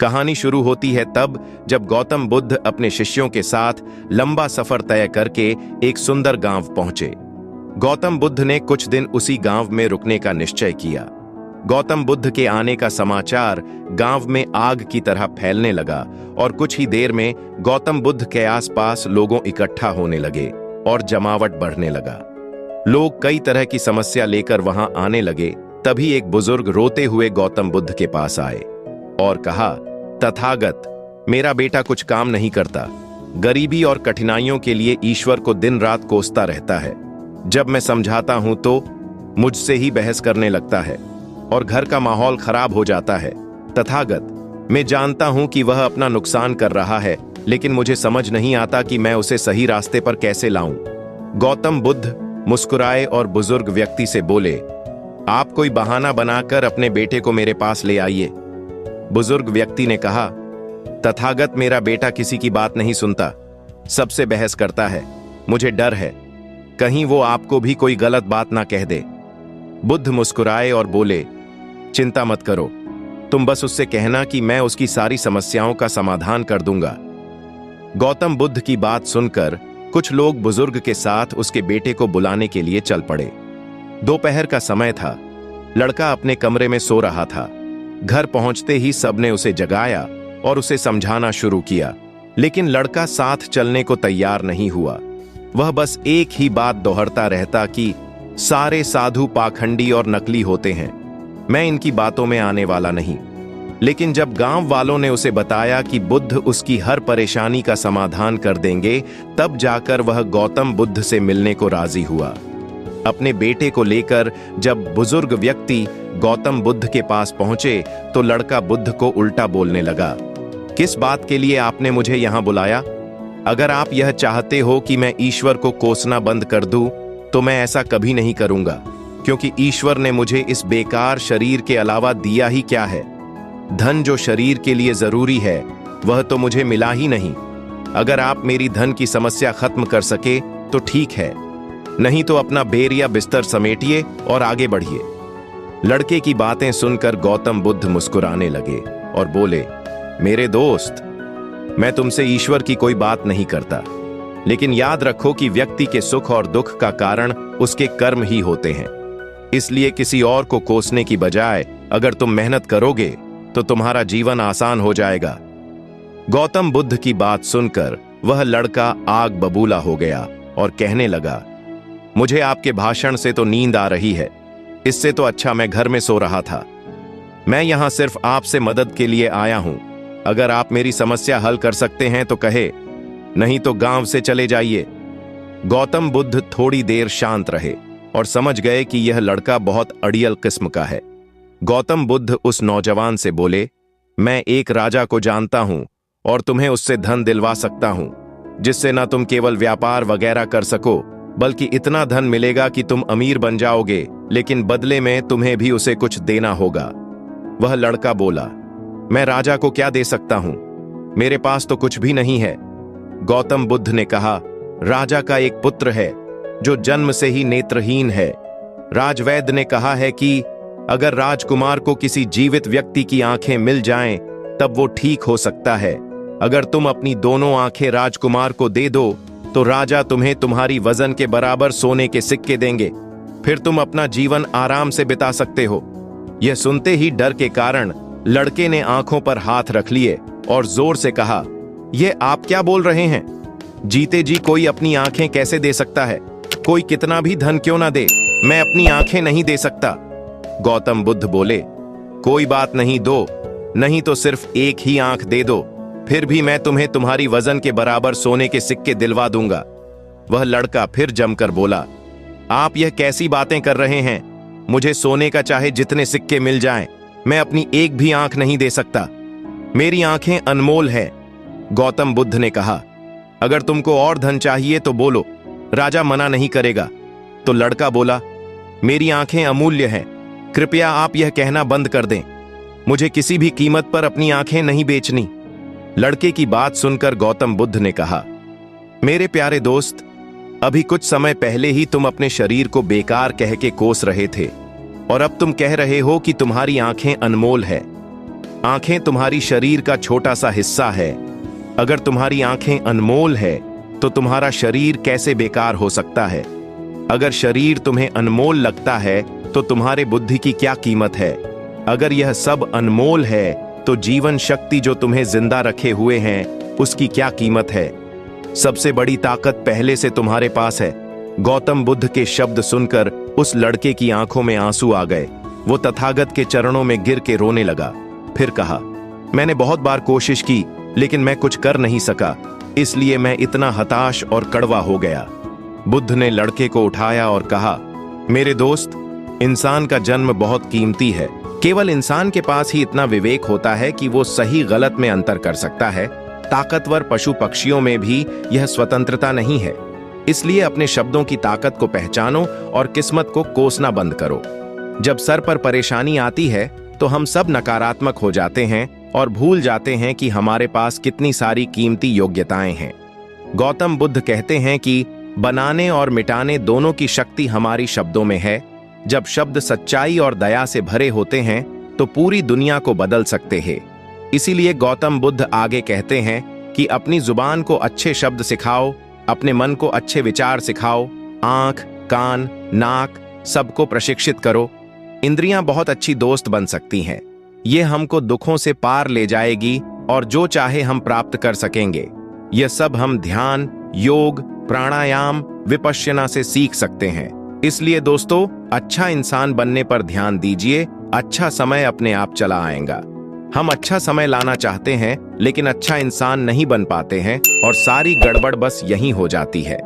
कहानी शुरू होती है तब जब गौतम बुद्ध अपने शिष्यों के साथ लंबा सफर तय करके एक सुंदर गांव पहुंचे। गौतम बुद्ध ने कुछ दिन उसी गांव में रुकने का निश्चय किया। गौतम बुद्ध के आने का समाचार गांव में आग की तरह फैलने लगा और कुछ ही देर में गौतम बुद्ध के आसपास लोगों इकट्ठा होने लगे और जमावट बढ़ने लगा। लोग कई तरह की समस्या लेकर वहां आने लगे। तभी एक बुजुर्ग रोते हुए गौतम बुद्ध के पास आए और कहा, तथागत, मेरा बेटा कुछ काम नहीं करता, गरीबी और कठिनाइयों के लिए ईश्वर को दिन रात कोसता रहता है। जब मैं समझाता हूं तो मुझसे ही बहस करने लगता है और घर का माहौल खराब हो जाता है। तथागत, मैं जानता हूं कि वह अपना नुकसान कर रहा है, लेकिन मुझे समझ नहीं आता कि मैं उसे सही रास्ते पर कैसे लाऊं। गौतम बुद्ध मुस्कुराए और बुजुर्ग व्यक्ति से बोले, आप कोई बहाना बनाकर अपने बेटे को मेरे पास ले आइए। बुजुर्ग व्यक्ति ने कहा, तथागत, मेरा बेटा किसी की बात नहीं सुनता, सबसे बहस करता है। मुझे डर है कहीं वो आपको भी कोई गलत बात ना कह दे। बुद्ध मुस्कुराए और बोले, चिंता मत करो, तुम बस उससे कहना कि मैं उसकी सारी समस्याओं का समाधान कर दूंगा। गौतम बुद्ध की बात सुनकर कुछ लोग बुजुर्ग के साथ उसके बेटे को बुलाने के लिए चल पड़े। दोपहर का समय था। लड़का अपने कमरे में सो रहा था। घर पहुंचते ही सबने उसे जगाया और उसे समझाना शुरू किया, लेकिन लड़का साथ चलने को तैयार नहीं हुआ। वह बस एक ही बात दोहराता रहता कि सारे साधु पाखंडी और नकली होते हैं, मैं इनकी बातों में आने वाला नहीं। लेकिन जब गांव वालों ने उसे बताया कि बुद्ध उसकी हर परेशानी का समाधान कर देंगे, तब जाकर वह गौतम बुद्ध से मिलने को राजी हुआ। अपने बेटे को लेकर जब बुजुर्ग व्यक्ति गौतम बुद्ध के पास पहुंचे तो लड़का बुद्ध को उल्टा बोलने लगा, किस बात के लिए आपने मुझे यहां बुलाया? अगर आप यह चाहते हो कि मैं ईश्वर को कोसना बंद कर दूं, तो मैं ऐसा कभी नहीं करूंगा, क्योंकि ईश्वर ने मुझे इस बेकार शरीर के अलावा दिया ही क्या है। धन जो शरीर के लिए जरूरी है वह तो मुझे मिला ही नहीं। अगर आप मेरी धन की समस्या खत्म कर सके तो ठीक है, नहीं तो अपना बेर या बिस्तर समेटिए और आगे बढ़िए। लड़के की बातें सुनकर गौतम बुद्ध मुस्कुराने लगे और बोले, मेरे दोस्त, मैं तुमसे ईश्वर की कोई बात नहीं करता, लेकिन याद रखो कि व्यक्ति के सुख और दुख का कारण उसके कर्म ही होते हैं। इसलिए किसी और को कोसने की बजाय अगर तुम मेहनत करोगे तो तुम्हारा जीवन आसान हो जाएगा। गौतम बुद्ध की बात सुनकर वह लड़का आग बबूला हो गया और कहने लगा, मुझे आपके भाषण से तो नींद आ रही है, इससे तो अच्छा मैं घर में सो रहा था। मैं यहां सिर्फ आपसे मदद के लिए आया हूं। अगर आप मेरी समस्या हल कर सकते हैं तो कहे, नहीं तो गांव से चले जाइए। गौतम बुद्ध थोड़ी देर शांत रहे और समझ गए कि यह लड़का बहुत अड़ियल किस्म का है। गौतम बुद्ध उस नौजवान से बोले, मैं एक राजा को जानता हूं और तुम्हें उससे धन दिलवा सकता हूं, जिससे न तुम केवल व्यापार वगैरह कर सको, बल्कि इतना धन मिलेगा कि तुम अमीर बन जाओगे, लेकिन बदले में तुम्हें भी उसे कुछ देना होगा। वह लड़का बोला, मैं राजा को क्या दे सकता हूं, मेरे पास तो कुछ भी नहीं है। गौतम बुद्ध ने कहा, राजा का एक पुत्र है जो जन्म से ही नेत्रहीन है। राजवैद्य ने कहा है कि अगर राजकुमार को किसी जीवित व्यक्ति की आंखें मिल जाएं, तब वो ठीक हो सकता है। अगर तुम अपनी दोनों आंखें राजकुमार को दे दो तो राजा तुम्हें तुम्हारी वजन के बराबर सोने के सिक्के देंगे, फिर तुम अपना जीवन आराम से बिता सकते हो। यह सुनते ही डर के कारण लड़के ने आंखों पर हाथ रख लिए और जोर से कहा, यह आप क्या बोल रहे हैं? जीते जी कोई अपनी आंखें कैसे दे सकता है? कोई कितना भी धन क्यों ना दे, मैं अपनी आंखें नहीं दे सकता। गौतम बुद्ध बोले, कोई बात नहीं, दो, नहीं तो सिर्फ एक ही आंख दे दो, फिर भी मैं तुम्हें तुम्हारी वजन के बराबर सोने के सिक्के दिलवा दूंगा। वह लड़का फिर जमकर बोला, आप यह कैसी बातें कर रहे हैं? मुझे सोने का चाहे जितने सिक्के मिल जाएं, मैं अपनी एक भी आंख नहीं दे सकता। मेरी आंखें अनमोल हैं। गौतम बुद्ध ने कहा, अगर तुमको और धन चाहिए तो बोलो, राजा मना नहीं करेगा। तो लड़का बोला, मेरी आंखें अमूल्य हैं, कृपया आप यह कहना बंद कर दें। मुझे किसी भी कीमत पर अपनी आंखें नहीं बेचनी। लड़के की बात सुनकर गौतम बुद्ध ने कहा, मेरे प्यारे दोस्त, अभी कुछ समय पहले ही तुम अपने शरीर को बेकार कह के कोस रहे थे और अब तुम कह रहे हो कि तुम्हारी आंखें अनमोल है। आंखें तुम्हारी शरीर का छोटा सा हिस्सा है। अगर तुम्हारी आंखें अनमोल है तो तुम्हारा शरीर कैसे बेकार हो सकता है? अगर शरीर तुम्हें अनमोल लगता है तो तुम्हारे बुद्धि की क्या कीमत है? अगर यह सब अनमोल है तो जीवन शक्ति जो तुम्हें जिंदा रखे हुए हैं उसकी क्या कीमत है? सबसे बड़ी ताकत पहले से तुम्हारे पास है। गौतम बुद्ध के शब्द सुनकर उस लड़के की आंखों में आंसू आ गए। वो तथागत के चरणों में गिर के रोने लगा। फिर कहा, मैंने बहुत बार कोशिश की लेकिन मैं कुछ कर नहीं सका, इसलिए मैं इतना हताश और कड़वा हो गया। बुद्ध ने लड़के को उठाया और कहा, मेरे दोस्त, इंसान का जन्म बहुत कीमती है। केवल इंसान के पास ही इतना विवेक होता है कि वो सही गलत में अंतर कर सकता है। ताकतवर पशु पक्षियों में भी यह स्वतंत्रता नहीं है। इसलिए अपने शब्दों की ताकत को पहचानो और किस्मत को कोसना बंद करो। जब सर पर परेशानी आती है तो हम सब नकारात्मक हो जाते हैं और भूल जाते हैं कि हमारे पास कितनी सारी कीमती योग्यताएं हैं। गौतम बुद्ध कहते हैं कि बनाने और मिटाने दोनों की शक्ति हमारी शब्दों में है। जब शब्द सच्चाई और दया से भरे होते हैं तो पूरी दुनिया को बदल सकते हैं। इसीलिए गौतम बुद्ध आगे कहते हैं कि अपनी जुबान को अच्छे शब्द सिखाओ, अपने मन को अच्छे विचार सिखाओ, आंख, कान, नाक सबको प्रशिक्षित करो। इंद्रियां बहुत अच्छी दोस्त बन सकती हैं। ये हमको दुखों से पार ले जाएगी और जो चाहे हम प्राप्त कर सकेंगे। यह सब हम ध्यान, योग, प्राणायाम, विपश्यना से सीख सकते हैं। इसलिए दोस्तों, अच्छा इंसान बनने पर ध्यान दीजिए। अच्छा समय अपने आप चला आएगा। हम अच्छा समय लाना चाहते हैं लेकिन अच्छा इंसान नहीं बन पाते हैं और सारी गड़बड़ बस यहीं हो जाती है।